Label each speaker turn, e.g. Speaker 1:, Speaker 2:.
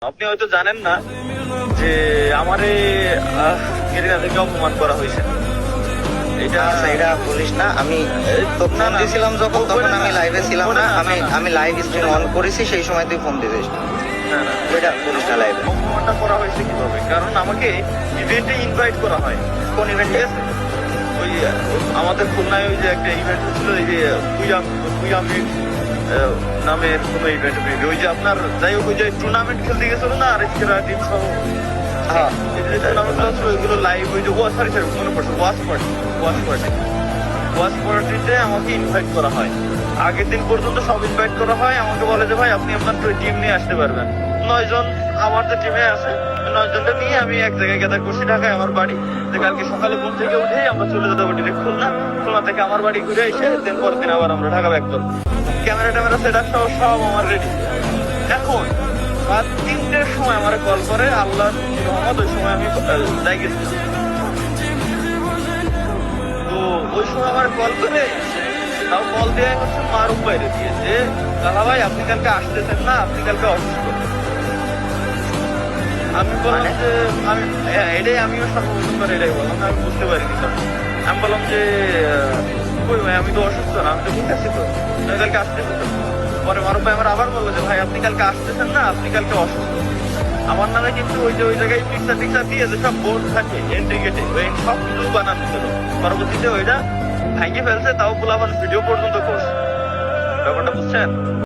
Speaker 1: আপনি হয়তো জানেন না যে আমারে গেরিনা থেকে অপমান করা হয়েছে। এটা
Speaker 2: আচ্ছা, এটা বলিস না। আমি তো ফোন দিয়েছিলাম যখন, তখন আমি লাইভে ছিলাম না। আমি লাইভ স্ট্রিম অন করেছি, সেই সময় তুই ফোন দিয়েছিস।
Speaker 1: না না
Speaker 2: ওইটা বলিস না লাইভে।
Speaker 1: অপমানটা করা হয়েছে কিভাবে? কারণ আমাকে ইভেন্টে ইনভাইট করা হয়।
Speaker 2: কোন ইভেন্টে?
Speaker 1: ওই আমাদের খুলনায় ওই যে একটা ইভেন্ট হচ্ছিল, এই যে কুইয়ামি নামের কোনো ইভেন্ট, ওই যে আপনার যাই হোক ওই যে টুর্নামেন্ট খেলতে গেছিল না আরেকটা টিম সহ।
Speaker 2: হ্যাঁ,
Speaker 1: এই যে টুর্নামেন্ট হচ্ছিল ওইগুলো লাইভ, ওই যে সরি মনে পড়ছে, ওয়াচ পার্টিতে আমাকে ইনভাইট করা হয়। আগের দিন পর্যন্ত সব ইনভাইট করা হয়। আমাকে বলে যে ভাই আপনি আপনার টিম নিয়ে আসতে পারবেন। 9 জন আমার যে টিমে আছে, 9 জনটা নিয়ে আমি এক জায়গায় গ্যাদার করছি, ঢাকায় আমার বাড়ি। কালকে সকালে ঘুম থেকে উঠেই আমরা চলে যেতে পারি ডিরেক্ট খুলনা থেকে আমার বাড়ি ঘুরে এসে দেন পরের দিন আবার আমরা ঢাকা ব্যাক করবো। ক্যামেরা ট্যামেরা সেট আপ সব আমার রেডি। এখন রাত 3টের সময় আমার কল করে আল্লাহ রহমত, ওই সময় আমি যাই গেছি। তো ওই সময় আমার কল করে, তাও কল দেওয়া হচ্ছে মারুফ বাইরে দিয়ে, যে কালা ভাই আপনি কালকে আসতেছেন না, আপনি কালকে অসুস্থ। আমি বললাম যে এটাই আমিও সর্বপ্রথমবার এটাই বললাম, আমি বুঝতে পারিনি তখন। আমি বললাম যে কই ভাই আমি তো অসুস্থ না, আমি তো ঠিক আছি, তো আমি কালকে আসতেছি তো। পরে মারুফ ভাই আমার আবার বললো যে ভাই আপনি কালকে আসতেছেন না, আপনি কালকে অসুস্থ। আমার নামে কিন্তু ওই যে ওই জায়গায় পিকচার দিয়ে যে সব বোর্ড থাকে এন্ট্রি গেটে, ওই সব কিছু বানানো ছিল। পরবর্তীতে ওইটা ভাঙিয়ে ফেলছে, তাও পোলাপান ভিডিও পর্যন্ত করছে। ব্যাপারটা বুঝছেন?